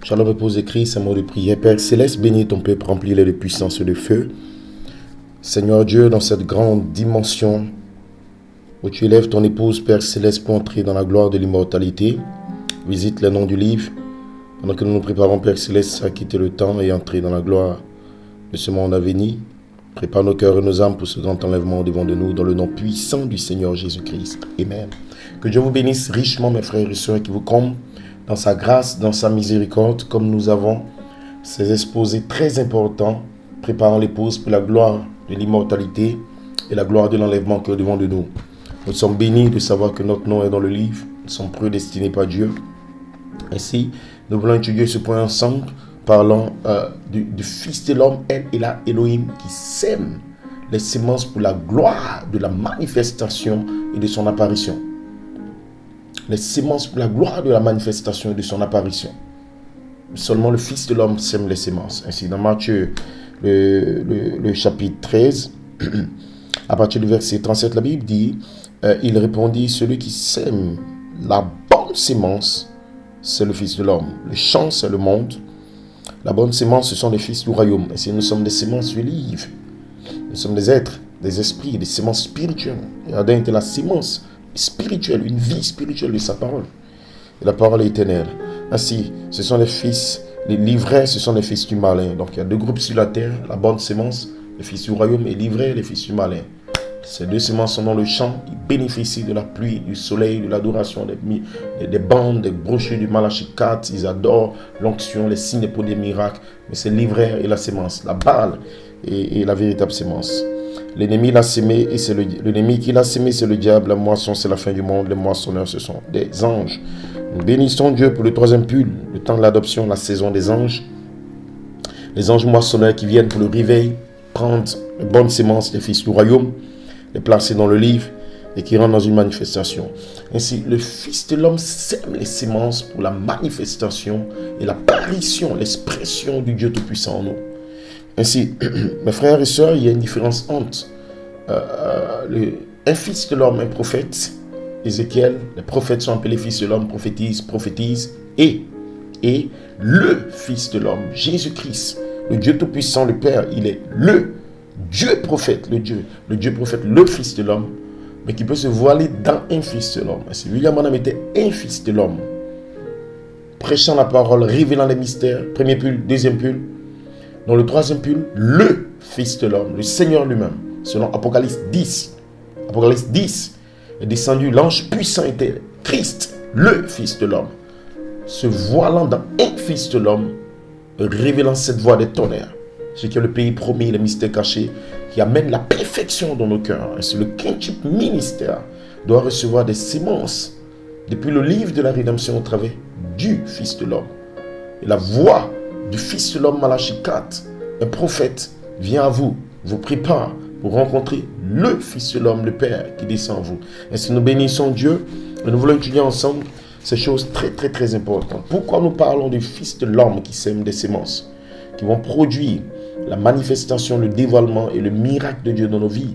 Shalom épouse de Christ, un mot de prière. Père Céleste, bénis ton peuple, remplis-le de puissance et de feu. Seigneur Dieu, dans cette grande dimension où tu élèves ton épouse, Père Céleste, pour entrer dans la gloire de l'immortalité, visite le nom du livre. Pendant que nous nous préparons, Père Céleste, à quitter le temps et entrer dans la gloire de ce monde à venir, prépare nos cœurs et nos âmes pour ce grand enlèvement devant de nous, dans le nom puissant du Seigneur Jésus-Christ. Amen. Que Dieu vous bénisse richement, mes frères et sœurs, qui vous comble dans sa grâce, dans sa miséricorde, comme nous avons ces exposés très importants, préparant l'épouse pour la gloire de l'immortalité et la gloire de l'enlèvement qui est devant de nous. Nous sommes bénis de savoir que notre nom est dans le livre, nous sommes prédestinés par Dieu. Ainsi, nous voulons étudier ce point ensemble, parlant du Fils de l'homme, El Elohim, qui sème les semences pour la gloire de la manifestation et de son apparition. Les semences pour la gloire de la manifestation et de son apparition. Seulement le Fils de l'homme sème les semences. Ainsi, dans Matthieu, le chapitre 13, à partir du verset 37, la Bible dit, il répondit, celui qui sème la bonne sémence, c'est le Fils de l'homme. Le champ, c'est le monde. La bonne sémence, ce sont les fils du royaume. Ainsi, nous sommes des sémences du livre. Nous sommes des êtres, des esprits, des sémences spirituelles. Et Adam était la sémence spirituelle, une vie spirituelle de sa parole. Et la parole est éternelle. Ainsi, ce sont les fils, les livrets, ce sont les fils du malin. Donc, il y a deux groupes sur la terre, la bonne sémence, les fils du royaume, et livrets, les fils du malin. Ces deux semences sont dans le champ, ils bénéficient de la pluie, du soleil, de l'adoration, des bandes, des brochures du Malachie 4, ils adorent l'onction, les signes pour des miracles. Mais c'est livrets et la sémence, la balle et la véritable sémence. L'ennemi l'a sémé et c'est l'ennemi qui l'a sémé, c'est le diable. La moisson, c'est la fin du monde. Les moissonneurs, ce sont des anges. Nous bénissons Dieu pour le troisième pull, le temps de l'adoption, la saison des anges. Les anges moissonneurs qui viennent pour le réveil, prendre les bonnes sémences des fils du royaume, les placer dans le livre et qui rentrent dans une manifestation. Ainsi, le Fils de l'homme sème les sémences pour la manifestation et l'apparition, l'expression du Dieu Tout-Puissant en nous. Ainsi, mes frères et sœurs, il y a une différence entre un fils de l'homme, un prophète, Ézéchiel, les prophètes sont appelés fils de l'homme, prophétisent, et le Fils de l'homme, Jésus-Christ, le Dieu Tout-Puissant, le Père, il est le Dieu prophète, le Dieu prophète, le Fils de l'homme, mais qui peut se voiler dans un Fils de l'homme. Ainsi, William Branham était un Fils de l'homme, prêchant la parole, révélant les mystères, premier pull, deuxième pull. Dans le troisième pull, le Fils de l'homme, le Seigneur lui-même, selon Apocalypse 10. Apocalypse 10 est descendu, l'ange puissant était Christ, le Fils de l'homme, se voilant dans un Fils de l'homme, révélant cette voix des tonnerres, ce qui est le pays promis, les mystères cachés, qui amène la perfection dans nos cœurs. Et c'est le quintuple ministère doit recevoir des semences depuis le livre de la rédemption au travers du Fils de l'homme. Et la voix du Fils de l'homme, Malachie 4, un prophète vient à vous, vous prépare pour rencontrer le Fils de l'homme, le Père qui descend en vous. Ainsi nous bénissons Dieu et nous voulons étudier ensemble ces choses très très très importantes. Pourquoi nous parlons du Fils de l'homme qui sème des semences, qui vont produire la manifestation, le dévoilement et le miracle de Dieu dans nos vies?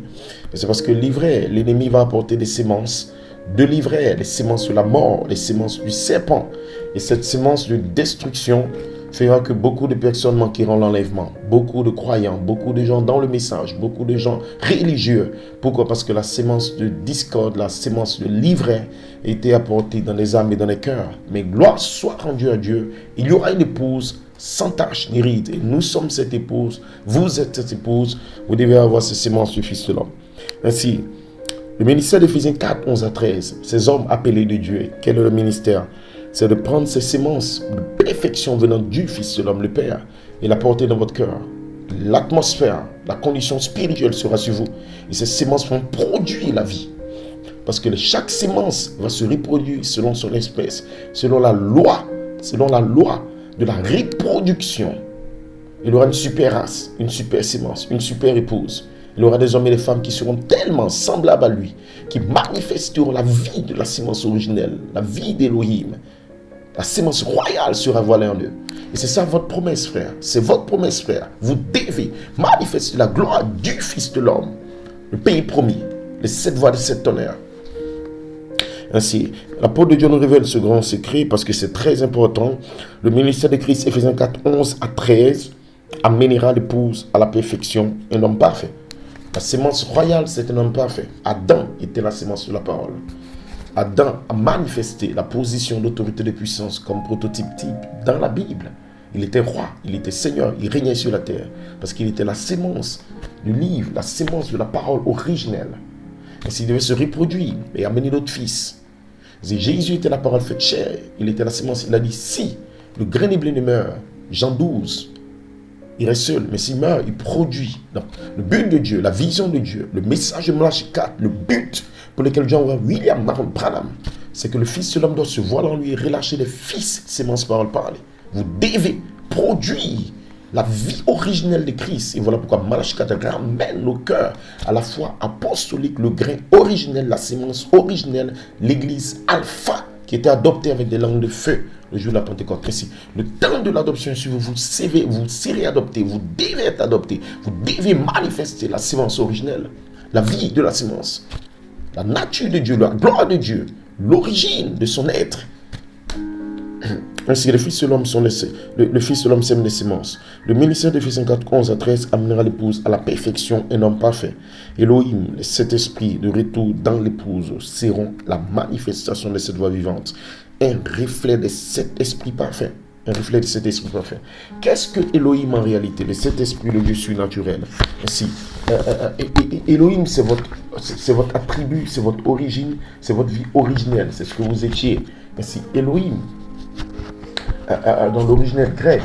Et c'est parce que l'ivraie, l'ennemi va apporter des semences de l'ivraie, les semences de la mort, les semences du serpent. Et cette semence de destruction fera que beaucoup de personnes manqueront l'enlèvement, beaucoup de croyants, beaucoup de gens dans le message, beaucoup de gens religieux. Pourquoi? Parce que la sémence de discorde, la sémence de l'ivraie a été apportée dans les âmes et dans les cœurs. Mais gloire soit rendue à Dieu, il y aura une épouse sans tache ni ride. Et nous sommes cette épouse, vous êtes cette épouse, vous devez avoir ces sémences du Fils de l'homme. Ainsi, le ministère d'Éphésiens 4, 11 à 13, ces hommes appelés de Dieu, quel est le ministère? C'est de prendre ces sémences de perfection venant du Fils de l'homme, le Père, et la porter dans votre cœur. L'atmosphère, la condition spirituelle sera sur vous. Et ces sémences vont produire la vie. Parce que chaque sémence va se reproduire selon son espèce, selon la loi de la reproduction. Il aura une super race, une super sémence, une super épouse. Il aura des hommes et des femmes qui seront tellement semblables à lui, qui manifesteront la vie de la sémence originelle, la vie d'Élohim. La sémence royale sera voilée en eux. Et c'est ça votre promesse, frère. C'est votre promesse, frère. Vous devez manifester la gloire du Fils de l'homme. Le pays promis. Les 7 voix de 7 tonnerres. Ainsi, l'apôtre de Dieu nous révèle ce grand secret parce que c'est très important. Le ministère de Christ, Éphésiens 4, 11 à 13, amènera l'épouse à la perfection, un homme parfait. La sémence royale, c'est un homme parfait. Adam était la sémence de la parole. Adam a manifesté la position d'autorité de puissance comme prototype type dans la Bible. Il était roi, il était seigneur, il régnait sur la terre parce qu'il était la sémence du livre, la sémence de la parole originelle. Et s'il devait se reproduire et amener d'autres fils. Et Jésus était la parole faite chair, il était la sémence. Il a dit, si le grain de blé ne meurt, Jean 12, il reste seul, mais s'il meurt, il produit. Donc, le but de Dieu, la vision de Dieu, le message de Malachie 4, le but pour lequel Dieu envoie William Marion Branham, c'est que le Fils de l'homme doit se voir en lui et relâcher les fils, sémence parole parler. Vous devez produire la vie originelle de Christ. Et voilà pourquoi Malachie 4 ramène nos cœurs à la foi apostolique, le grain originel, la sémence originelle, l'église alpha qui était adoptée avec des langues de feu le jour de la Pentecôte. Ainsi, le temps de l'adoption est suivi, vous serez adopté, vous devez être adopté, vous devez manifester la sémence originelle, la vie de la sémence, la nature de Dieu, la gloire de Dieu, l'origine de son être. Ainsi, le Fils de l'homme sème les semences. Le ministère d'Éphésiens 4, 11 à 13 amènera l'épouse à la perfection, un homme parfait. Elohim, les sept esprits de retour dans l'épouse seront la manifestation de cette voix vivante. Un reflet des sept esprits parfaits. Un reflet de cet esprit parfait. Qu'est-ce que Elohim en réalité? Le sept esprits, le Dieu surnaturel. Ainsi, Elohim, c'est votre attribut, c'est votre origine, c'est votre vie originelle, c'est ce que vous étiez. Ainsi, Elohim, dans l'originel grec,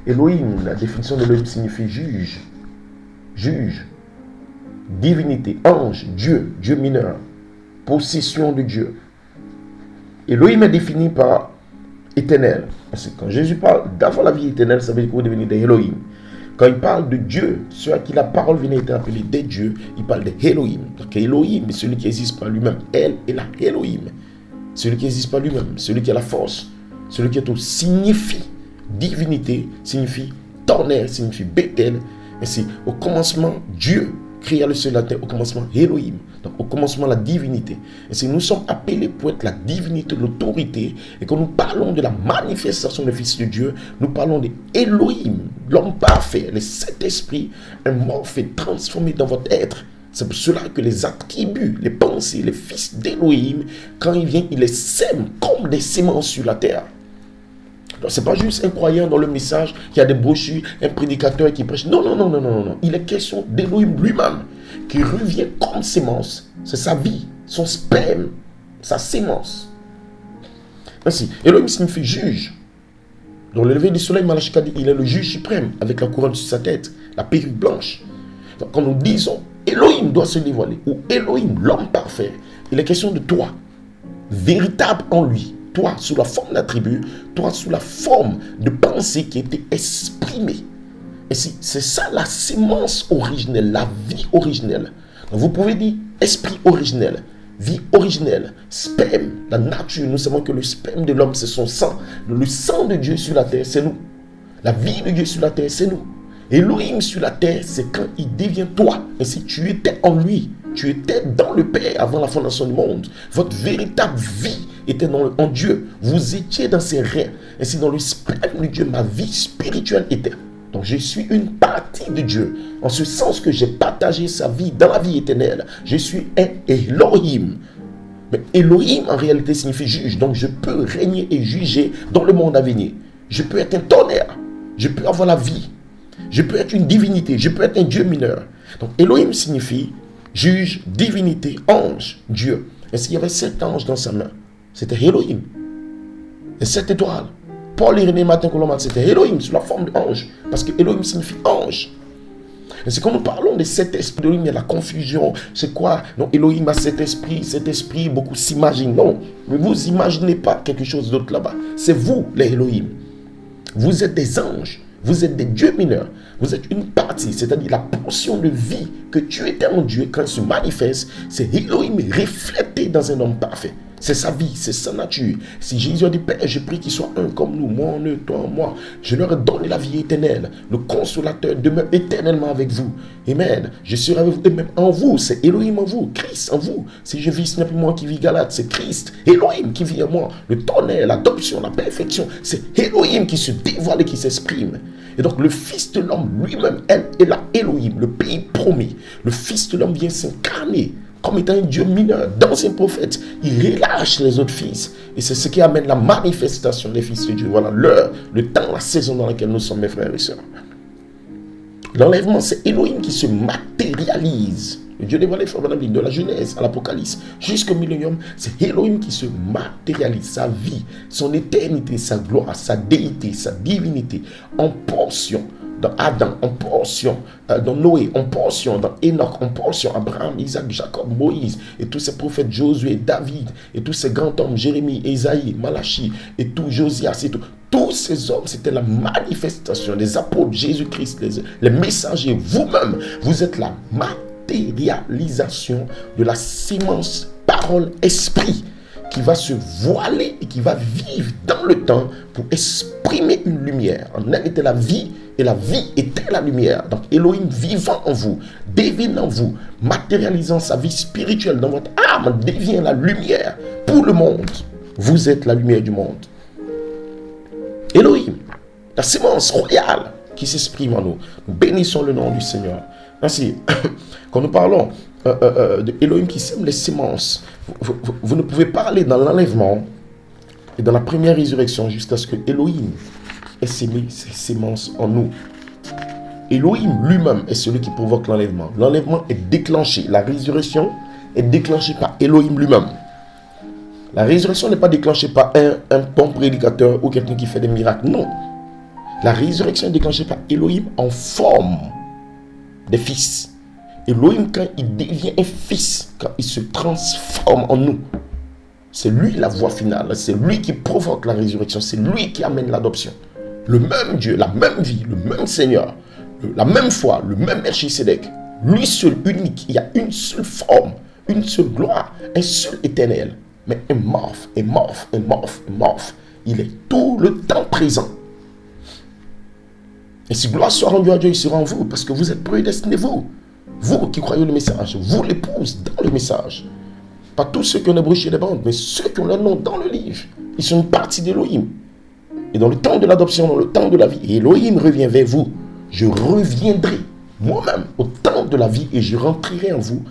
Elohim, la définition d'Elohim signifie juge, divinité, ange, Dieu, Dieu mineur, possession de Dieu. Elohim est défini par éternel. Parce que quand Jésus parle d'avoir la vie éternelle, ça veut dire que vous devenez des Elohim. Quand il parle de Dieu, ceux à qui la parole venait être appelée des dieux, il parle de Elohim. Donc Elohim est celui qui n'existe pas lui-même. Elle est la Elohim. Celui qui n'existe pas lui-même, celui qui a la force, celui qui est tout, signifie divinité, signifie tonnerre, signifie Bethel. Ainsi, au commencement, Dieu créa le ciel et la terre. Au commencement, Elohim. Donc, au commencement, la divinité. Ainsi, nous sommes appelés pour être la divinité, l'autorité. Et quand nous parlons de la manifestation du Fils de Dieu, nous parlons de Elohim, l'homme parfait, les sept esprits, un morphe transformé dans votre être. C'est pour cela que les attributs, les pensées, les fils d'Elohim, quand il vient, il les sème comme des semences sur la terre. Donc, ce n'est pas juste un croyant dans le message qui a des brochures, un prédicateur qui prêche. Non. Il est question d'Elohim lui-même qui revient comme sémence. C'est sa vie, son sperme, sa sémence. Ainsi, Elohim signifie juge. Dans le lever du soleil, Malachie dit il est le juge suprême avec la couronne sur sa tête, la perruque blanche. Donc, quand nous disons Elohim doit se dévoiler, ou Elohim, l'homme parfait, il est question de toi, véritable en lui. Toi, sous la forme d'attribut, toi, sous la forme de pensée qui était exprimée. Et c'est ça la sémence originelle, la vie originelle. Donc vous pouvez dire esprit originel, vie originelle, sperme, la nature. Nous savons que le sperme de l'homme, c'est son sang. Le sang de Dieu sur la terre, c'est nous. La vie de Dieu sur la terre, c'est nous. Elohim sur la terre, c'est quand il devient toi. Et si tu étais en lui, tu étais dans le Père avant la fondation du monde. Votre véritable vie était en Dieu. Vous étiez dans ses reins. Et si dans le sperme de Dieu, ma vie spirituelle était. Donc je suis une partie de Dieu. En ce sens que j'ai partagé sa vie dans la vie éternelle. Je suis un Elohim. Mais Elohim en réalité signifie juge. Donc je peux régner et juger dans le monde à venir. Je peux être un tonnerre. Je peux avoir la vie. Je peux être une divinité. Je peux être un Dieu mineur. Donc Elohim signifie juge, divinité, ange, Dieu. Et s'il y avait 7 anges dans sa main, c'était Elohim. Et 7 étoiles. Paul Irénée Martin Colombat, c'était Elohim sous la forme d'ange. Parce que Elohim signifie ange. Et c'est quand nous parlons de cet esprit d'Elohim, il y a la confusion. C'est quoi? Non, Elohim a cet esprit, beaucoup s'imaginent. Non, mais vous imaginez pas quelque chose d'autre là-bas. C'est vous, les Elohim. Vous êtes des anges. Vous êtes des dieux mineurs. Vous êtes une partie, c'est-à-dire la portion de vie que tu étais en Dieu quand il se manifeste. C'est Elohim reflété dans un homme parfait. C'est sa vie, c'est sa nature. Si Jésus a dit, Père, je prie qu'ils soient un comme nous, moi en eux, toi en moi. Je leur ai donné la vie éternelle. Le consolateur demeure éternellement avec vous. Amen. Je serai avec vous, et même en vous. C'est Elohim en vous, Christ en vous. Si je vis, ce n'est plus moi qui vis Galate, c'est Christ, Elohim qui vit en moi. Le tonnerre, l'adoption, la perfection, c'est Elohim qui se dévoile et qui s'exprime. Et donc le Fils de l'homme lui-même, elle est la Elohim, le pays promis. Le Fils de l'homme vient s'incarner comme étant un Dieu mineur, d'anciens prophètes. Il relâche les autres fils. Et c'est ce qui amène la manifestation des fils de Dieu. Voilà l'heure, le temps, la saison dans laquelle nous sommes, mes frères et sœurs. L'enlèvement, c'est Elohim qui se matérialise. Le Dieu dévoilé dans la Bible, de la Genèse à l'Apocalypse, jusqu'au millénium, c'est Elohim qui se matérialise, sa vie, son éternité, sa gloire, sa déité, sa divinité, en portion. Dans Adam, en portion, dans Noé, en portion, dans Enoch, en portion, Abraham, Isaac, Jacob, Moïse, et tous ces prophètes, Josué, David, et tous ces grands hommes, Jérémie, Ésaïe, Malachi, et tout, Josias, et tout. Tous ces hommes, c'était la manifestation des apôtres, Jésus-Christ, les messagers. Vous-même, vous êtes la matérialisation de la sémence parole, esprit, qui va se voiler et qui va vivre dans le temps pour exprimer une lumière. En elle était la vie, et la vie était la lumière. Donc Elohim vivant en vous, devient en vous, matérialisant sa vie spirituelle dans votre âme, devient la lumière pour le monde. Vous êtes la lumière du monde. Elohim, la sémence royale qui s'exprime en nous. Nous bénissons le nom du Seigneur. Ainsi, quand nous parlons de Elohim qui sème les sémences, vous ne pouvez pas aller dans l'enlèvement et dans la première résurrection jusqu'à ce que Elohim ait sémé ses sémences en nous. Elohim lui-même est celui qui provoque l'enlèvement. L'enlèvement est déclenché. La résurrection est déclenchée par Elohim lui-même. La résurrection n'est pas déclenchée par un bon prédicateur ou quelqu'un qui fait des miracles. Non. La résurrection est déclenchée par Elohim en forme des fils. Elohim, quand il devient un fils, quand il se transforme en nous, c'est lui la voie finale. C'est lui qui provoque la résurrection. C'est lui qui amène l'adoption. Le même Dieu, la même vie, le même Seigneur, la même foi, le même Melchisédek, lui seul, unique. Il y a une seule forme, une seule gloire, un seul éternel. Mais un morphe. Il est tout le temps présent. Et si gloire soit rendue à Dieu, il sera en vous, parce que vous êtes prédestinés, vous qui croyez le message, vous l'épouse dans le message. Pas tous ceux qui ont ébranché les bandes, mais ceux qui ont leur nom dans le livre. Ils sont une partie d'Elohim. Et dans le temps de l'adoption, dans le temps de la vie, Elohim revient vers vous. Je reviendrai moi-même au temps de la vie et je rentrerai en vous.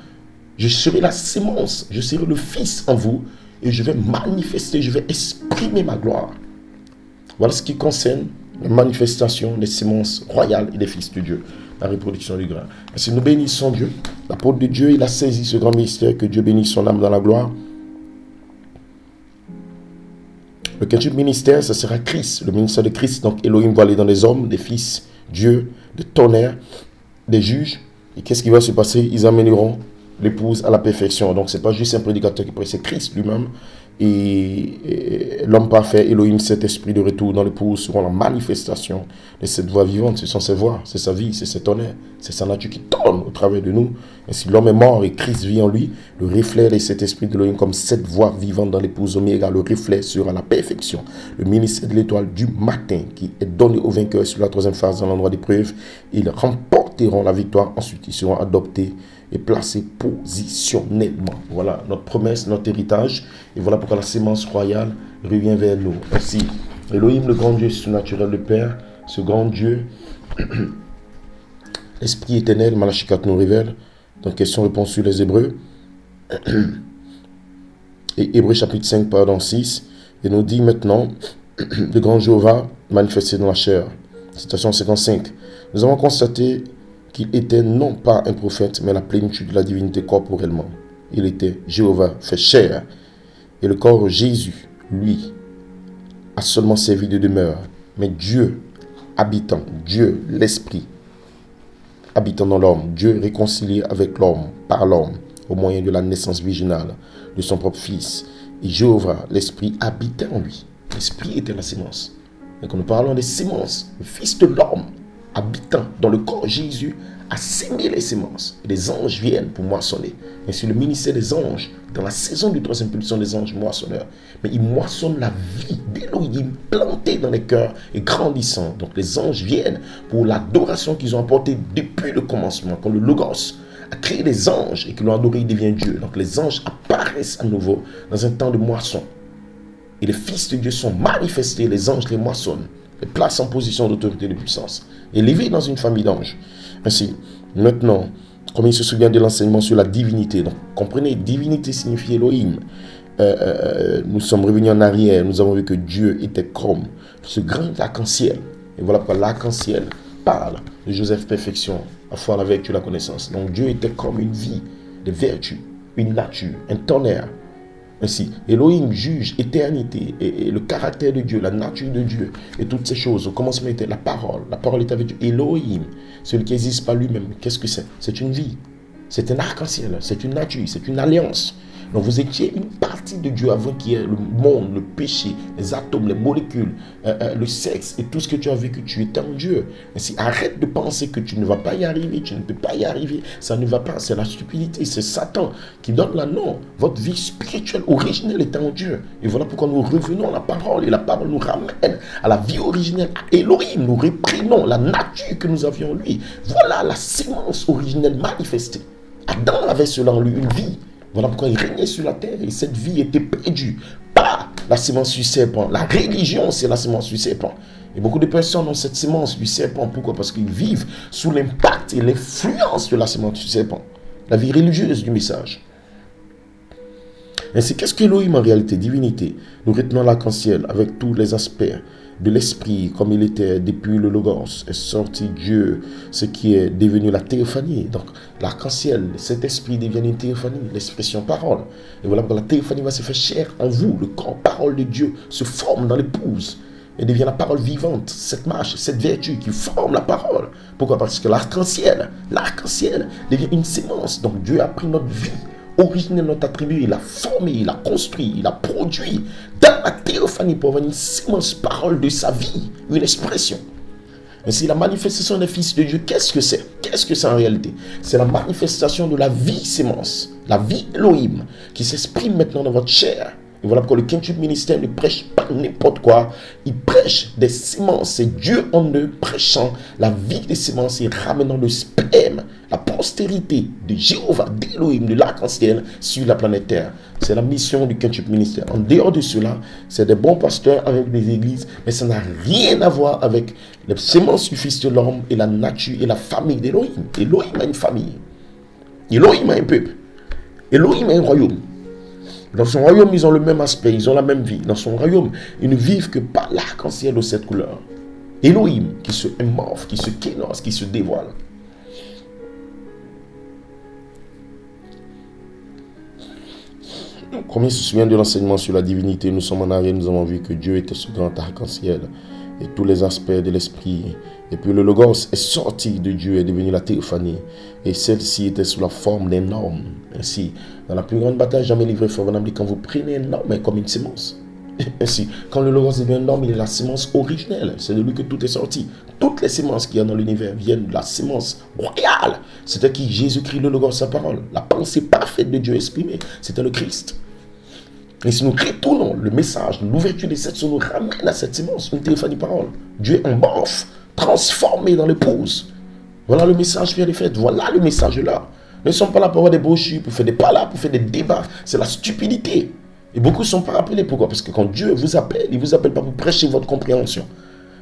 Je serai la sémence, je serai le Fils en vous et je vais manifester, je vais exprimer ma gloire. Voilà ce qui concerne la manifestation des sémences royales et des fils de Dieu, la reproduction du grain. Et si nous bénissons Dieu, l'apôtre de Dieu, il a saisi ce grand mystère, que Dieu bénisse son âme dans la gloire. Le quintuple ministère, ce sera Christ, le ministère de Christ. Donc Elohim va aller dans les hommes, des fils, Dieu, des tonnerres, des juges. Et qu'est-ce qui va se passer? Ils amèneront l'épouse à la perfection. Donc ce n'est pas juste un prédicateur qui prêche, c'est Christ lui-même. Et l'homme parfait, Elohim, cet esprit de retour dans l'épouse, seront la manifestation de cette voix vivante. Ce sont ses voix, c'est sa vie, c'est ses tonnerres, c'est sa nature qui tourne au travers de nous. Et si l'homme est mort et Christ vit en lui, le reflet de cet esprit d'Elohim comme cette voix vivante dans l'épouse Oméga, le reflet sera la perfection. Le ministère de l'étoile du matin qui est donné aux vainqueurs sur la troisième phase dans l'endroit d'épreuve, ils remporteront la victoire. Ensuite, ils seront adoptés et placés positionnellement. Voilà notre promesse, notre héritage. Et voilà pourquoi la sémence royale revient vers nous. Ainsi, Elohim, le grand Dieu surnaturel, le Père, ce grand Dieu, l'Esprit éternel, Malachie 4 nous révèle, dans question-réponse sur les Hébreux, et Hébreux chapitre 5, pardon, 6, et nous dit maintenant, le grand Jéhovah manifesté dans la chair. Citation 55. Nous avons constaté qu'il était non pas un prophète, mais la plénitude de la divinité corporellement. Il était Jéhovah fait chair. Et le corps Jésus, lui, a seulement servi de demeure. Mais Dieu habitant, Dieu, l'Esprit, habitant dans l'homme, Dieu réconcilié avec l'homme, par l'homme, au moyen de la naissance virginale de son propre Fils. Et Jéhovah, l'Esprit, habitait en lui. L'Esprit était la sémence. Et quand nous parlons des sémences, le Fils de l'homme habitant dans le corps Jésus, a sémé les semences. Et les anges viennent pour moissonner. Ainsi, le ministère des anges, dans la saison du troisième impulsion des anges moissonneurs, mais ils moissonnent la vie d'Élohim plantée dans les cœurs et grandissant. Donc les anges viennent pour l'adoration qu'ils ont apportée depuis le commencement, quand le Logos a créé les anges et qu'ils l'ont adoré, il devient Dieu. Donc les anges apparaissent à nouveau dans un temps de moisson. Et les fils de Dieu sont manifestés, les anges les moissonnent, les placent en position d'autorité et de puissance, élevés dans une famille d'anges. Ainsi, maintenant, comme il se souvient de l'enseignement sur la divinité, donc comprenez, divinité signifie Elohim. Nous sommes revenus en arrière, nous avons vu que Dieu était comme ce grand arc-en-ciel. Et voilà pourquoi l'arc-en-ciel parle de Joseph Perfection, la foi, la vertu, la connaissance. Donc Dieu était comme une vie, des vertus, une nature, un tonnerre. Ainsi, Elohim juge éternité et le caractère de Dieu, la nature de Dieu et toutes ces choses. Au commencement était la parole est avec Dieu. Elohim, celui qui n'existe pas lui-même, qu'est-ce que c'est? C'est une vie, c'est un arc-en-ciel, c'est une nature, c'est une alliance. Donc vous étiez une partie de Dieu avant qu'il y ait le monde, le péché, les atomes, les molécules, le sexe et tout ce que tu as vécu, tu étais en Dieu. Ainsi, arrête de penser que tu ne vas pas y arriver, tu ne peux pas y arriver, ça ne va pas, c'est la stupidité, c'est Satan qui donne la non. Votre vie spirituelle originelle est en Dieu. Et voilà pourquoi nous revenons à la parole et la parole nous ramène à la vie originelle, à Elohim, nous reprenons la nature que nous avions en lui. Voilà la sémence originelle manifestée. Adam avait cela en lui, une vie. Voilà pourquoi il régnait sur la terre et cette vie était perdue par la sémence du serpent. La religion, c'est la sémence du serpent. Et beaucoup de personnes ont cette sémence du serpent. Pourquoi? Parce qu'ils vivent sous l'impact et l'influence de la sémence du serpent. La vie religieuse du message. Ainsi, qu'est-ce que Elohim en réalité? Divinité. Nous retenons l'arc-en-ciel avec tous les aspects de l'esprit comme il était depuis le Logos. Est sorti Dieu, ce qui est devenu la théophanie. Donc l'arc-en-ciel, cet esprit devient une théophanie, l'expression parole. Et voilà pourquoi la théophanie va se faire chair en vous. Le corps parole de Dieu se forme dans l'épouse et devient la parole vivante, cette marche, cette vertu qui forme la parole. Pourquoi? Parce que l'arc-en-ciel devient une sémence. Donc Dieu a pris notre vie originel, notre attribut, il a formé, il a construit, il a produit dans la théophanie pour avoir une sémence parole de sa vie, une expression. Ainsi, la manifestation des fils de Dieu, qu'est-ce que c'est? Qu'est-ce que c'est en réalité? C'est la manifestation de la vie sémence, la vie Elohim, qui s'exprime maintenant dans votre chair. Et voilà pourquoi le quintuple ministère ne prêche pas n'importe quoi. Il prêche des sémences. C'est Dieu en eux prêchant la vie des sémences et ramenant le sperme, la postérité de Jéhovah, d'Elohim, de l'arc-en-ciel sur la planète Terre. C'est la mission du quintuple ministère. En dehors de cela, c'est des bons pasteurs avec des églises, mais ça n'a rien à voir avec les sémences du Fils de l'homme et la nature et la famille d'Elohim. Elohim a une famille. Elohim a un peuple. Elohim a un royaume. Dans son royaume, ils ont le même aspect, ils ont la même vie. Dans son royaume, ils ne vivent que par l'arc-en-ciel aux 7 couleurs. Elohim qui se émorphe, qui se kénose, qui se dévoile. Combien se souvient de l'enseignement sur la divinité? Nous sommes en arrière, nous avons vu que Dieu était ce grand arc-en-ciel et tous les aspects de l'esprit. Et puis le Logos est sorti de Dieu, est devenu la théophanie. Et celle-ci était sous la forme d'un homme. Ainsi, dans la plus grande bataille jamais livrée, frère Vanam dit, quand vous prenez un homme comme une sémence. Ainsi, quand le Logos devient un homme, il est la sémence originelle. C'est de lui que tout est sorti. Toutes les sémences qu'il y a dans l'univers viennent de la sémence royale. C'était qui? Jésus-Christ, le Logos, sa parole. La pensée parfaite de Dieu exprimée, c'était le Christ. Et si nous retournons le message, l'ouverture des 7 nous ramène à cette sémence, une théophanie parole. Dieu est embarque, transformé dans l'épouse. Voilà le message qui est fait. Voilà le message là. Nous ne sommes pas là pour avoir des brochures, pour faire des palabres, pour faire des débats. C'est la stupidité. Et beaucoup ne sont pas rappelés. Pourquoi? Parce que quand Dieu vous appelle, il ne vous appelle pas pour prêcher votre compréhension.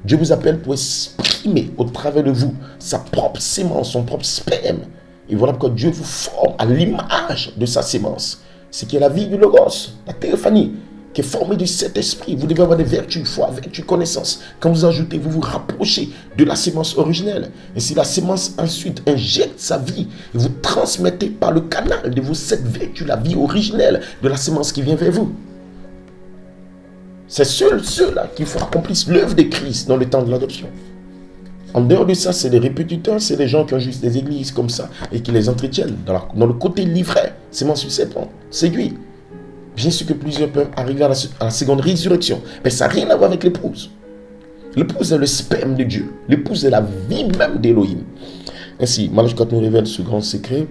Dieu vous appelle pour exprimer au travers de vous sa propre sémence, son propre sperme. Et voilà pourquoi Dieu vous forme à l'image de sa sémence. C'est qui est la vie du Logos, la théophanie, qui est formée de cet esprit. Vous devez avoir des vertus, foi, vertus, connaissance. Quand vous ajoutez, vous vous rapprochez de la sémence originelle. Et si la sémence ensuite injecte sa vie, et vous transmettez par le canal de vos 7 vertus la vie originelle de la sémence qui vient vers vous. C'est ceux-là qui accomplissent l'œuvre de Christ dans le temps de l'adoption. En dehors de ça, c'est des répétiteurs, c'est des gens qui ont juste des églises comme ça et qui les entretiennent dans le côté livret. Sémence du serpent, séduit. Bien sûr que plusieurs peuvent arriver à la seconde résurrection, mais ça n'a rien à voir avec l'épouse. L'épouse est le sperme de Dieu. L'épouse est la vie même d'Élohim. Ainsi, Malachie 4 nous révèle ce grand secret.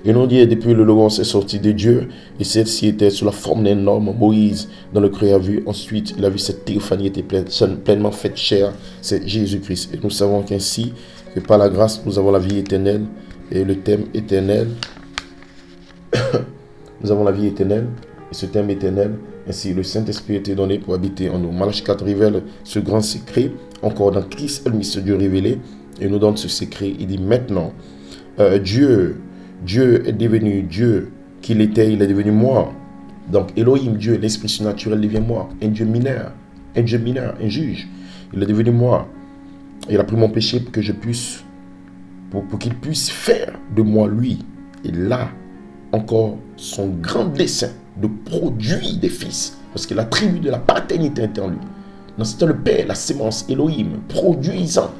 Et nous dit, depuis le Logos est sorti de Dieu, et celle-ci était sous la forme d'un homme, Moïse, dans le creux a vu. Ensuite, il a vu cette théophanie était pleinement faite chair, c'est Jésus-Christ. Et nous savons qu'ainsi, que par la grâce, nous avons la vie éternelle, et le thème éternel, nous avons la vie éternelle, et ce thème éternel, ainsi le Saint-Esprit était donné pour habiter en nous. Malachie 4 révèle ce grand secret, encore dans Christ, le mystère de Dieu révélé, et nous donne ce secret. Il dit maintenant, Dieu est devenu Dieu qu'il était, il est devenu moi. Donc Elohim, Dieu, l'esprit surnaturel devient moi. Un Dieu mineur, un juge. Il est devenu moi. Il a pris mon péché pour que je puisse, pour qu'il puisse faire de moi lui. Et là, encore son grand dessein de produire des fils. Parce que l'attribut de la paternité est en lui. Donc c'était le Père, la sémence, Elohim, produisant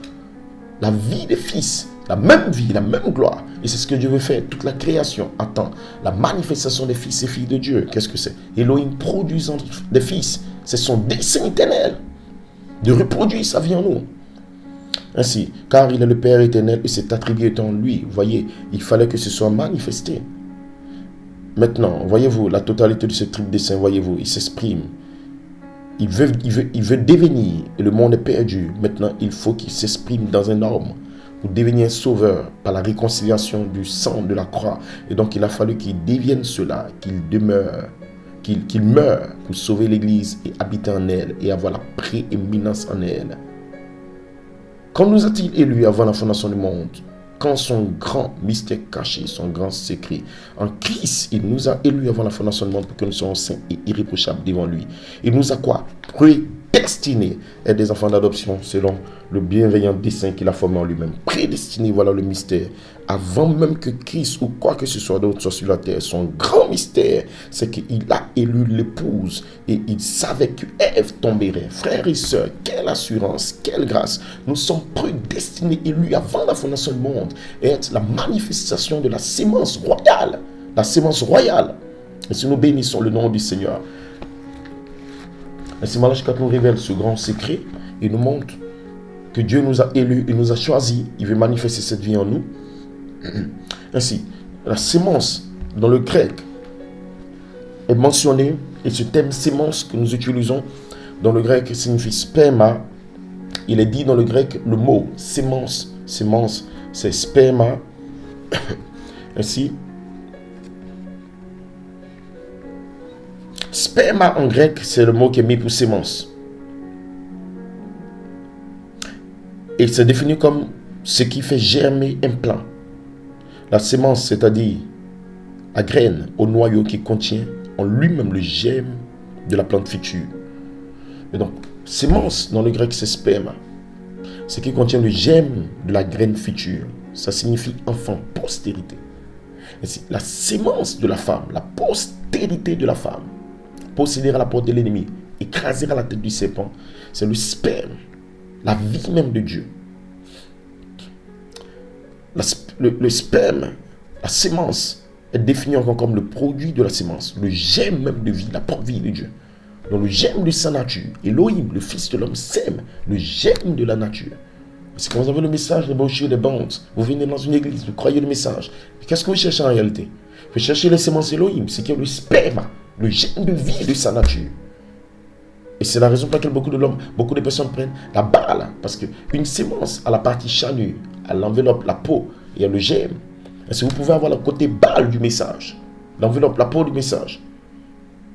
la vie des fils. La même vie, la même gloire. Et c'est ce que Dieu veut faire. Toute la création attend la manifestation des fils et filles de Dieu. Qu'est-ce que c'est? Elohim produisant des fils. C'est son dessein éternel de reproduire sa vie en nous. Ainsi, car il est le Père éternel et cet attribut est en lui. Vous voyez, il fallait que ce soit manifesté. Maintenant, voyez-vous, la totalité de ce triple dessein, voyez-vous, il s'exprime. Il veut devenir, et le monde est perdu. Maintenant, il faut qu'il s'exprime dans un homme pour devenir un sauveur par la réconciliation du sang de la croix. Et donc, il a fallu qu'il devienne cela, qu'il demeure, qu'il meure pour sauver l'Église et habiter en elle et avoir la prééminence en elle. Quand nous a-t-il élus avant la fondation du monde? Quand son grand mystère caché, son grand secret, en Christ, il nous a élus avant la fondation du monde pour que nous soyons saints et irréprochables devant lui. Il nous a quoi? Prédestinés à être des enfants d'adoption selon le bienveillant dessein qu'il a formé en lui-même. Prédestinés, voilà le mystère. Avant même que Christ ou quoi que ce soit d'autre soit sur la terre, son grand mystère, c'est qu'il a élu l'épouse et il savait que Ève tomberait. Frères et sœurs, quelle assurance, quelle grâce. Nous sommes prédestinés, élus avant la fondation du monde, et être la manifestation de la sémence royale. La sémence royale. Et si nous bénissons le nom du Seigneur. Ainsi, Malachie 4 nous révèle ce grand secret. Il nous montre que Dieu nous a élus, il nous a choisis, il veut manifester cette vie en nous. Ainsi, la sémence dans le grec est mentionnée, et ce thème sémence que nous utilisons dans le grec signifie sperma. Il est dit dans le grec le mot sémence, c'est sperma. Ainsi, sperma en grec, c'est le mot qui est mis pour sémence. Et c'est défini comme ce qui fait germer un plant. La sémence, c'est-à-dire la graine au noyau qui contient en lui-même le germe de la plante future. Et donc, sémence dans le grec, c'est sperma. Ce qui contient le germe de la graine future. Ça signifie enfant, postérité. Ainsi, la sémence de la femme, la postérité de la femme, possédera la porte de l'ennemi, écrasera la tête du serpent, c'est le sperme, la vie même de Dieu. Le sperme, la sémence, est défini encore comme le produit de la sémence, le germe même de vie, la propre vie de Dieu. Donc le germe de sa nature, Elohim, le Fils de l'homme, sème le germe de la nature. C'est quand vous avez le message des brochures, des bandes, vous venez dans une église, vous croyez le message. Mais qu'est-ce que vous cherchez en réalité? Vous cherchez les sémences Elohim, c'est qui est le sperme, le germe de vie de sa nature. Et c'est la raison pour laquelle beaucoup de personnes prennent la balle. Parce qu'une sémence a la partie chanue, à l'enveloppe, la peau, il y a le germe. Et si vous pouvez avoir le côté balle du message, l'enveloppe, la peau du message.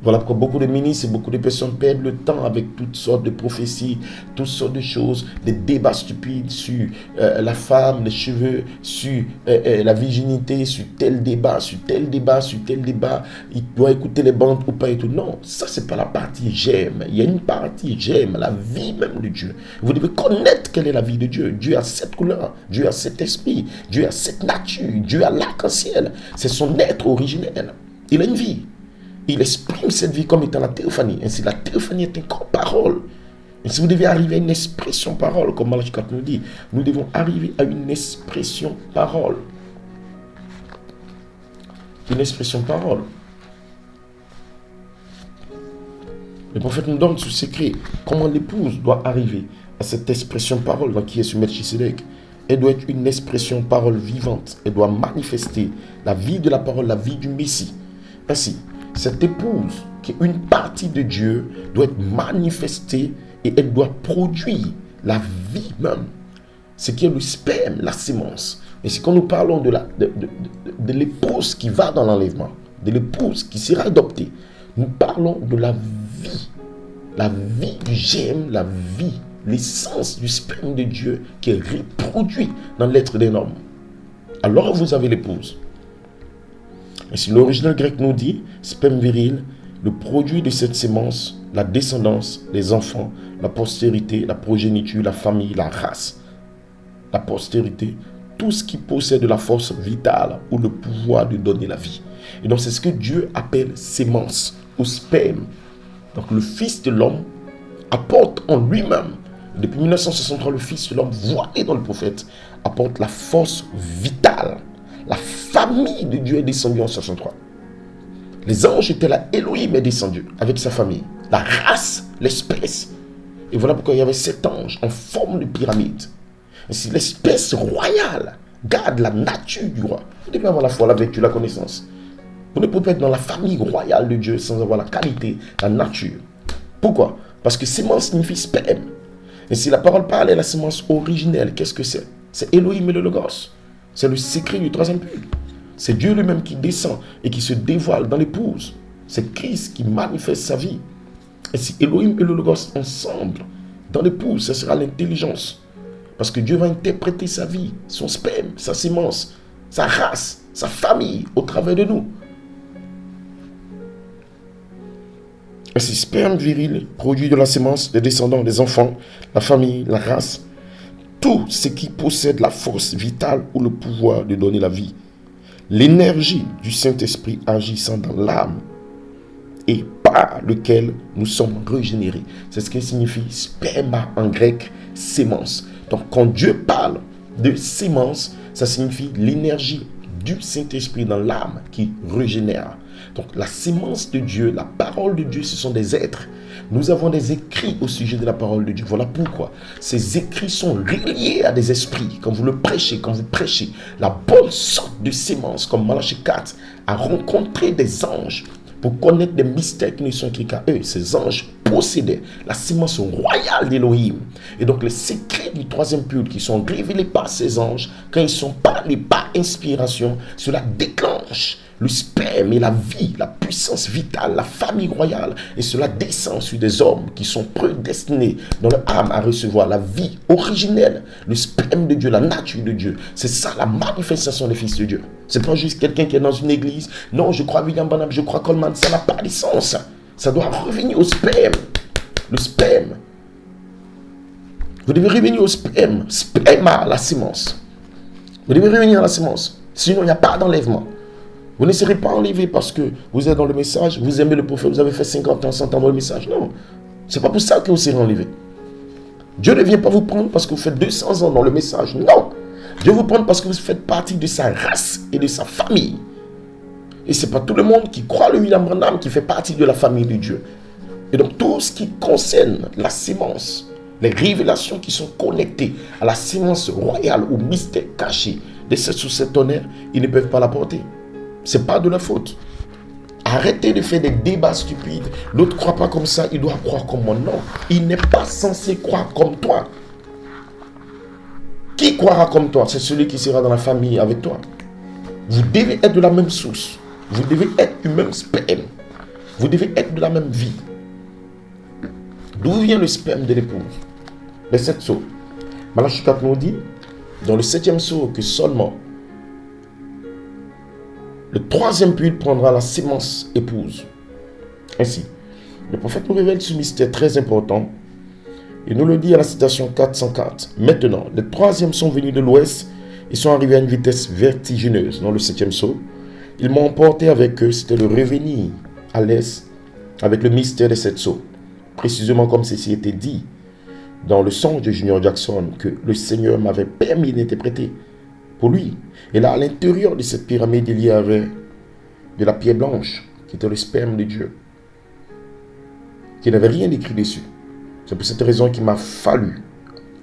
Voilà pourquoi beaucoup de ministres et beaucoup de personnes perdent le temps avec toutes sortes de prophéties, toutes sortes de choses, des débats stupides sur la femme, les cheveux, sur la virginité, sur tel débat, sur tel débat, sur tel débat. Il doit écouter les bandes ou pas et tout. Non, ça c'est pas la partie j'aime. Il y a une partie j'aime, la vie même de Dieu. Vous devez connaître quelle est la vie de Dieu. Dieu a cette couleur, Dieu a cet esprit, Dieu a cette nature, Dieu a l'arc-en-ciel. C'est son être originel. Il a une vie. Il exprime cette vie comme étant la théophanie. Ainsi, la théophanie est un corps parole. Et si vous devez arriver à une expression parole, comme Malachie 4 nous dit, nous devons arriver à une expression parole. Une expression parole. Le prophète nous donne ce secret. Comment l'épouse doit arriver à cette expression parole dans qui est ce Melchisedec. Elle doit être une expression parole vivante. Elle doit manifester la vie de la parole, la vie du Messie. Ainsi, cette épouse, qui est une partie de Dieu, doit être manifestée et elle doit produire la vie même. Ce qui est le sperme, la sémence. Et c'est quand nous parlons de l'épouse qui va dans l'enlèvement, de l'épouse qui sera adoptée, nous parlons de la vie du germe, la vie, l'essence du sperme de Dieu qui est reproduit dans l'être d'un homme. Alors vous avez l'épouse. Et si l'original grec nous dit, sperme viril, le produit de cette sémence, la descendance, les enfants, la postérité, la progéniture, la famille, la race, la postérité, tout ce qui possède la force vitale ou le pouvoir de donner la vie. Et donc c'est ce que Dieu appelle sémence ou sperme. Donc le Fils de l'homme apporte en lui-même, depuis 1963, le Fils de l'homme voilé dans le prophète, apporte la force vitale. La famille de Dieu est descendue en 63. Les anges étaient là, Elohim est descendu avec sa famille. La race, l'espèce. Et voilà pourquoi il y avait 7 anges en forme de pyramide. Ainsi, l'espèce royale garde la nature du roi. Vous devez avoir la foi, la vertu, la connaissance. Vous ne pouvez pas être dans la famille royale de Dieu sans avoir la qualité, la nature. Pourquoi? Parce que sémence signifie sperme. Et si la parole parle de la sémence originelle, qu'est-ce que c'est? C'est Elohim et le Logos. C'est le secret du troisième puits. C'est Dieu lui-même qui descend et qui se dévoile dans l'épouse. C'est Christ qui manifeste sa vie. Et si Elohim et le Logos ensemble, dans l'épouse, ce sera l'intelligence. Parce que Dieu va interpréter sa vie, son sperme, sa sémence, sa race, sa famille au travers de nous. Ainsi, sperme viril, produit de la sémence, des descendants, des enfants, la famille, la race, tout ce qui possède la force vitale ou le pouvoir de donner la vie. L'énergie du Saint-Esprit agissant dans l'âme et par lequel nous sommes régénérés. C'est ce qui signifie sperma en grec, sémence. Donc quand Dieu parle de sémence, ça signifie l'énergie du Saint-Esprit dans l'âme qui régénère. Donc la sémence de Dieu, la parole de Dieu, ce sont des êtres. Nous avons des écrits au sujet de la parole de Dieu. Voilà pourquoi ces écrits sont reliés à des esprits. Quand vous le prêchez, quand vous prêchez, la bonne sorte de sémence, comme Malachie 4, a rencontré des anges pour connaître des mystères qui ne sont écrits qu'à eux. Ces anges possédaient la sémence royale d'Élohim. Et donc les secrets du troisième puits qui sont révélés par ces anges, quand ils sont parlés par inspiration, cela déclenche le sperme et la vie, la puissance vitale, la famille royale. Et cela descend sur des hommes qui sont prédestinés dans leur âme à recevoir la vie originelle, le sperme de Dieu, la nature de Dieu. C'est ça la manifestation des fils de Dieu. C'est pas juste quelqu'un qui est dans une église. Non, je crois William Branham, je crois Coleman. Ça n'a pas de sens. Ça doit revenir au sperme. Le sperme. Vous devez revenir au sperme. Sperma, la sémence. Vous devez revenir à la sémence. Sinon, il n'y a pas d'enlèvement. Vous ne serez pas enlevé parce que vous êtes dans le message, vous aimez le prophète, vous avez fait 50 ans, 100 ans dans le message. Non, ce n'est pas pour ça que vous serez enlevé. Dieu ne vient pas vous prendre parce que vous faites 200 ans dans le message. Non, Dieu vous prend parce que vous faites partie de sa race et de sa famille. Et ce n'est pas tout le monde qui croit le William Branham qui fait partie de la famille de Dieu. Et donc tout ce qui concerne la sémence, les révélations qui sont connectées à la sémence royale ou mystère caché de cette sous cet honneur, ils ne peuvent pas la porter. Ce n'est pas de la faute. Arrêtez de faire des débats stupides. L'autre ne croit pas comme ça, il doit croire comme moi. Non, il n'est pas censé croire comme toi. Qui croira comme toi? C'est celui qui sera dans la famille avec toi. Vous devez être de la même source. Vous devez être du même sperme. Vous devez être de la même vie. D'où vient le sperme de l'épouse? Les 7 sceaux. Malachie 4 nous dit, dans le 7e sceau, que seulement le 3e puits prendra la sémence épouse. Ainsi, le prophète nous révèle ce mystère très important. Il nous le dit à la citation 404. Maintenant, les 3e sont venus de l'ouest et sont arrivés à une vitesse vertigineuse dans le 7e sceau. Ils m'ont emporté avec eux, c'était le revenir à l'est avec le mystère des 7 sceaux. Précisément comme ceci était dit dans le songe de Junior Jackson que le Seigneur m'avait permis d'interpréter pour lui. Et là, à l'intérieur de cette pyramide, il y avait de la pierre blanche, qui était le sperme de Dieu. qui n'avait rien écrit dessus. C'est pour cette raison qu'il m'a fallu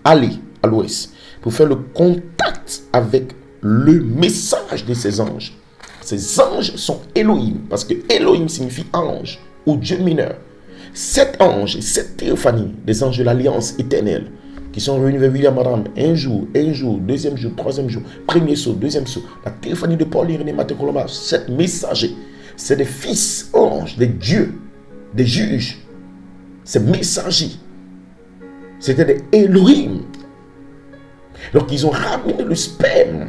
aller à l'ouest pour faire le contact avec le message de ces anges. Ces anges sont Elohim, parce que Elohim signifie ange ou Dieu mineur. 7 anges, 7 théophanies, des anges de l'alliance éternelle, qui sont réunis vers William Branham un jour, deuxième jour, troisième jour, premier saut, deuxième saut. La théophanie de Paul, Irénée, Matthieu, Colomba, 7 messagers. C'est des fils anges, des dieux, des juges. C'est messagers. C'était des Elohim. Donc ils ont ramené le sperme.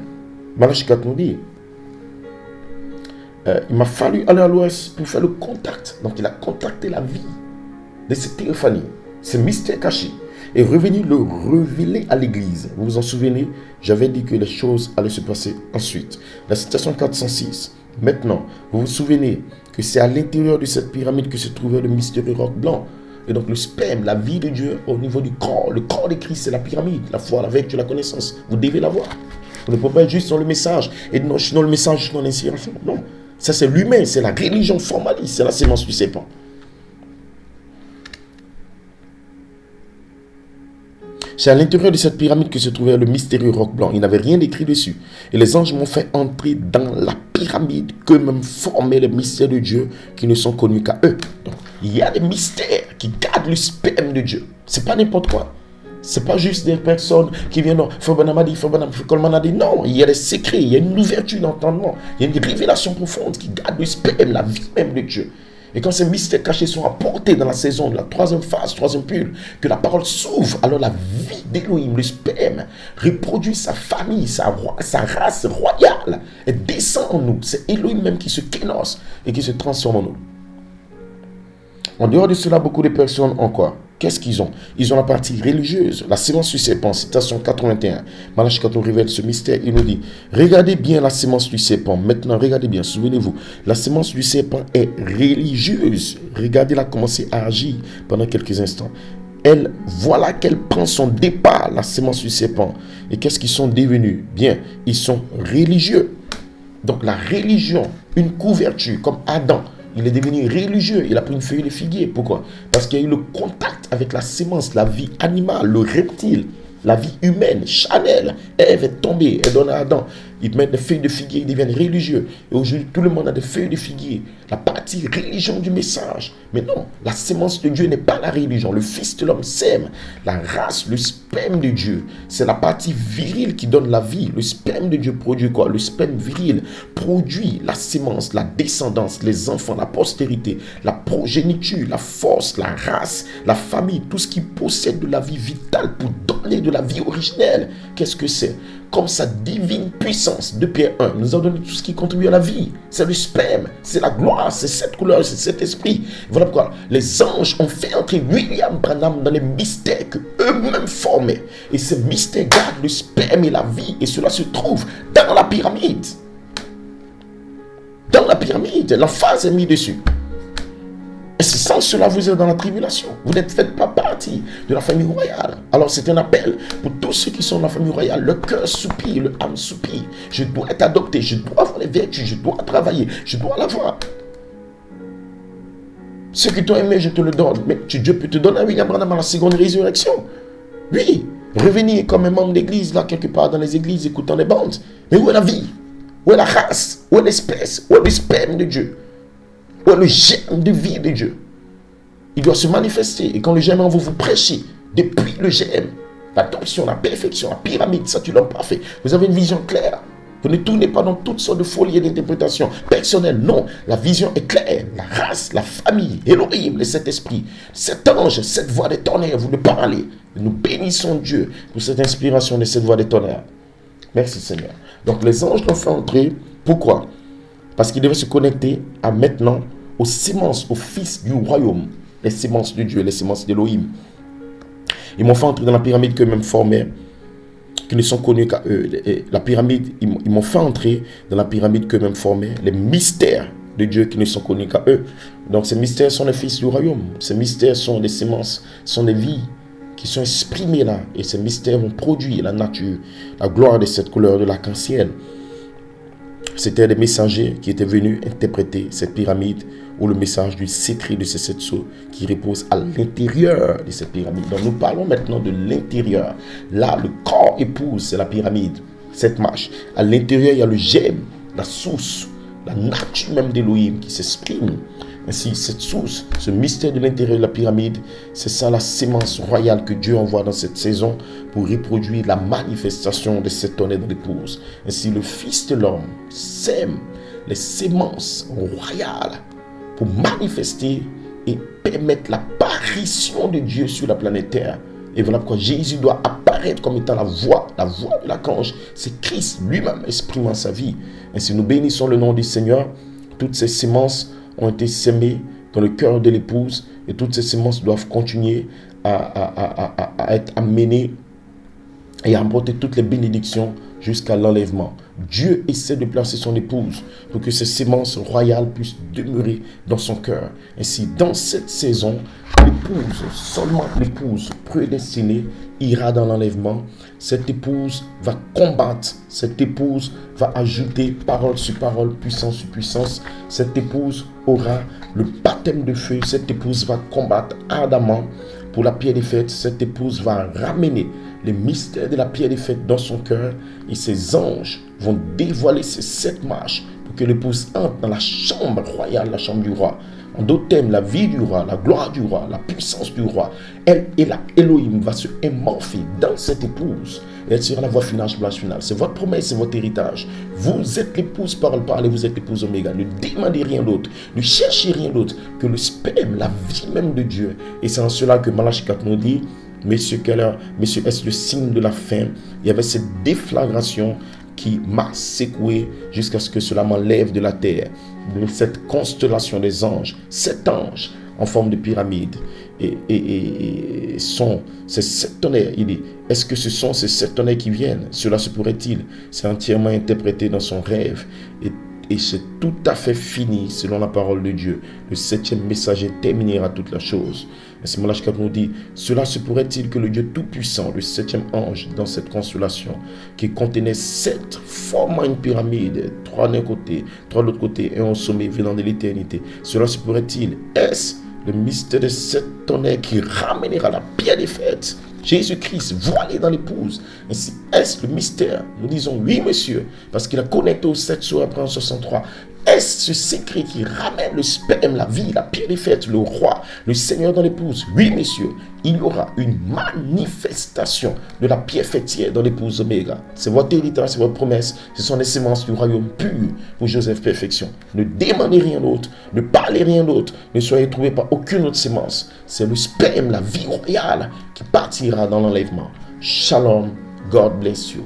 Malachi 4 nous dit, il m'a fallu aller à l'ouest pour faire le contact. Donc il a contacté la vie de cette théophanie, ce mystère caché, et revenu le révéler à l'église. Vous vous en souvenez, j'avais dit que les choses allaient se passer ensuite. La citation 406. Maintenant, vous vous souvenez que c'est à l'intérieur de cette pyramide que se trouvait le mystérieux roc blanc. Et donc le sperme, la vie de Dieu au niveau du corps. Le corps de Christ, c'est la pyramide, la foi, la vertu, la connaissance. Vous devez l'avoir. Vous ne pouvez pas être juste dans le message. Et non, je suis dans le message, je suis dans l'inspiration. Non, ça c'est l'humain, c'est la religion formaliste, c'est la sémence du serpent. C'est à l'intérieur de cette pyramide que se trouvait le mystérieux roc blanc. Il n'avait rien écrit dessus. Et les anges m'ont fait entrer dans la pyramide qu'eux-mêmes formaient les mystères de Dieu qui ne sont connus qu'à eux. Donc, il y a des mystères qui gardent le sperme de Dieu. C'est pas n'importe quoi. C'est pas juste des personnes qui viennent, Fobanam a dit, Coleman a dit. Non, il y a des secrets, il y a une ouverture d'entendement, il y a une révélation profonde qui garde le sperme, la vie même de Dieu. Et quand ces mystères cachés sont apportés dans la saison de la troisième phase, troisième pull, que la parole s'ouvre, alors la vie d'Élohim, le sperme, reproduit sa famille, sa race royale, et descend en nous. C'est Élohim même qui se kénose et qui se transforme en nous. En dehors de cela, beaucoup de personnes ont quoi? Qu'est-ce qu'ils ont? Ils ont la partie religieuse, la sémence du serpent, citation 81. Malachi, quand on révèle ce mystère, il nous dit, regardez bien la sémence du serpent. Maintenant, regardez bien, souvenez-vous, la sémence du serpent est religieuse. Regardez-la commencer à agir pendant quelques instants. Voilà qu'elle prend son départ, la sémence du serpent. Et qu'est-ce qu'ils sont devenus? Bien, ils sont religieux. Donc la religion, une couverture, comme Adam, il est devenu religieux, il a pris une feuille de figuier. Pourquoi? Parce qu'il y a eu le contact avec la sémence, la vie animale, le reptile, la vie humaine, charnelle. Ève est tombée, elle donne à Adam. Ils mettent des feuilles de figuier, ils deviennent religieux. Et aujourd'hui, tout le monde a des feuilles de figuier. La partie religion du message. Mais non, la sémence de Dieu n'est pas la religion. Le Fils de l'homme sème la race, le sperme de Dieu. C'est la partie virile qui donne la vie. Le sperme de Dieu produit quoi? Le sperme viril produit la sémence, la descendance, les enfants, la postérité, la progéniture, la force, la race, la famille, tout ce qui possède de la vie vitale pour donner de la vie originelle. Qu'est-ce que c'est? Comme sa divine puissance, 2 Pierre 1, nous a donné tout ce qui contribue à la vie. C'est le sperme, c'est la gloire, c'est cette couleur, c'est cet esprit. Voilà pourquoi les anges ont fait entrer William Branham dans les mystères qu'eux-mêmes formaient. Et ces mystères gardent le sperme et la vie. Et cela se trouve dans la pyramide. Dans la pyramide, l'emphase est mise dessus. Et c'est sans cela, vous êtes dans la tribulation. Vous n'êtes faites pas partie de la famille royale. Alors c'est un appel pour tous ceux qui sont dans la famille royale. Le cœur soupire, le âme soupire. Je dois être adopté, je dois avoir les vertus, je dois travailler, je dois l'avoir. Ce qui t'ont aimé, je te le donne. Mais Dieu peut te donner un William Branham à la seconde résurrection. Oui, revenir comme un membre d'église, là, quelque part dans les églises, écoutant les bandes. Mais où est la vie? Où est la race? Où est l'espèce? Où est le sperme de Dieu? Où est le germe de vie de Dieu? Il doit se manifester. Et quand le germe en vous, vous prêchez depuis le germe. L'attention, la perfection, la pyramide, ça tu l'as parfait. Vous avez une vision claire. Vous ne tournez pas dans toutes sortes de folies et d'interprétations personnelles. Non, la vision est claire. La race, la famille, Elohim, le Saint-Esprit, cet ange, cette voix des tonnerres, vous le parlez. Nous bénissons Dieu pour cette inspiration de cette voix des tonnerres. Merci Seigneur. Donc les anges l'ont fait entrer. Pourquoi? Parce qu'ils devaient se connecter à maintenant aux sémences, aux fils du royaume, les sémences de Dieu, les sémences d'Elohim. Ils m'ont fait entrer dans la pyramide qu'eux-mêmes formaient, qui ne sont connus qu'à eux. Et la pyramide, ils m'ont fait entrer dans la pyramide qu'eux-mêmes formaient, les mystères de Dieu qui ne sont connus qu'à eux. Donc ces mystères sont les fils du royaume. Ces mystères sont des sémences, sont des vies qui sont exprimées là. Et ces mystères vont produire la nature, la gloire de cette couleur de l'arc-en-ciel. C'était des messagers qui étaient venus interpréter cette pyramide ou le message du secret de ces 7 sceaux qui repose à l'intérieur de cette pyramide. Donc nous parlons maintenant de l'intérieur. Là, le corps épouse, c'est la pyramide, cette marche. À l'intérieur, il y a le germe, la source, la nature même d'Élohim qui s'exprime. Ainsi, cette source, ce mystère de l'intérieur de la pyramide, c'est ça la sémence royale que Dieu envoie dans cette saison pour reproduire la manifestation de cette tonnerre de l'épouse. Ainsi, le Fils de l'homme sème les sémences royales pour manifester et permettre l'apparition de Dieu sur la planète Terre. Et voilà pourquoi Jésus doit apparaître comme étant la voix de l'archange. C'est Christ lui-même exprimant sa vie. Ainsi, nous bénissons le nom du Seigneur. Toutes ces sémences ont été sémées dans le cœur de l'épouse et toutes ces sémences doivent continuer à être amenées et à apporter toutes les bénédictions jusqu'à l'enlèvement. Dieu essaie de placer son épouse pour que ces sémences royales puissent demeurer dans son cœur. Ainsi, dans cette saison, l'épouse, seulement l'épouse prédestinée, ira dans l'enlèvement. Cette épouse va combattre, cette épouse va ajouter parole sur parole, puissance sur puissance. Cette épouse aura le baptême de feu, cette épouse va combattre ardemment pour la pierre des fêtes. Cette épouse va ramener les mystères de la pierre des fêtes dans son cœur et ses anges vont dévoiler ces 7 marches pour que l'épouse entre dans la chambre royale, la chambre du roi. En d'autres termes, la vie du roi, la gloire du roi, la puissance du roi, elle et la Elohim va se émorpher dans cette épouse. Et elle sera la voie finale, place finale. C'est votre promesse, c'est votre héritage. Vous êtes l'épouse parole parole et vous êtes l'épouse oméga. Ne demandez rien d'autre, ne cherchez rien d'autre que le sperme, la vie même de Dieu. Et c'est en cela que Malachie 4 nous dit, Messieurs, est-ce le signe de la fin? Il y avait cette déflagration qui m'a secoué jusqu'à ce que cela m'enlève de la terre. De cette constellation des anges, 7 anges en forme de pyramide. Et ces 7 tonnerres. Il dit, est-ce que ce sont ces 7 tonnerres qui viennent? Cela se pourrait-il? C'est entièrement interprété dans son rêve. Et c'est tout à fait fini selon la parole de Dieu. Le 7e messager terminera toute la chose. Et c'est Malachie 4 nous dit, cela se pourrait-il que le Dieu Tout-Puissant, le 7e ange dans cette constellation, qui contenait 7 formant une pyramide, 3 d'un côté, 3 de l'autre côté, et un au sommet venant de l'éternité, cela se pourrait-il? Est-ce le mystère de 7 tonnerres qui ramènera la pierre des fêtes? Jésus-Christ voilé dans l'épouse. Ainsi, est-ce le mystère? Nous disons oui, monsieur, parce qu'il a connecté aux 7 sceaux après en 63. Est-ce ce secret qui ramène le sperme, la vie, la pierre des fêtes, le roi, le Seigneur dans l'épouse? Oui, messieurs, il y aura une manifestation de la pierre fêtière dans l'épouse Oméga. C'est votre héritage, c'est votre promesse. Ce sont les sémences du royaume pur pour Joseph Perfection. Ne demandez rien d'autre, ne parlez rien d'autre, ne soyez trouvés par aucune autre sémence. C'est le sperme, la vie royale qui partira dans l'enlèvement. Shalom, God bless you.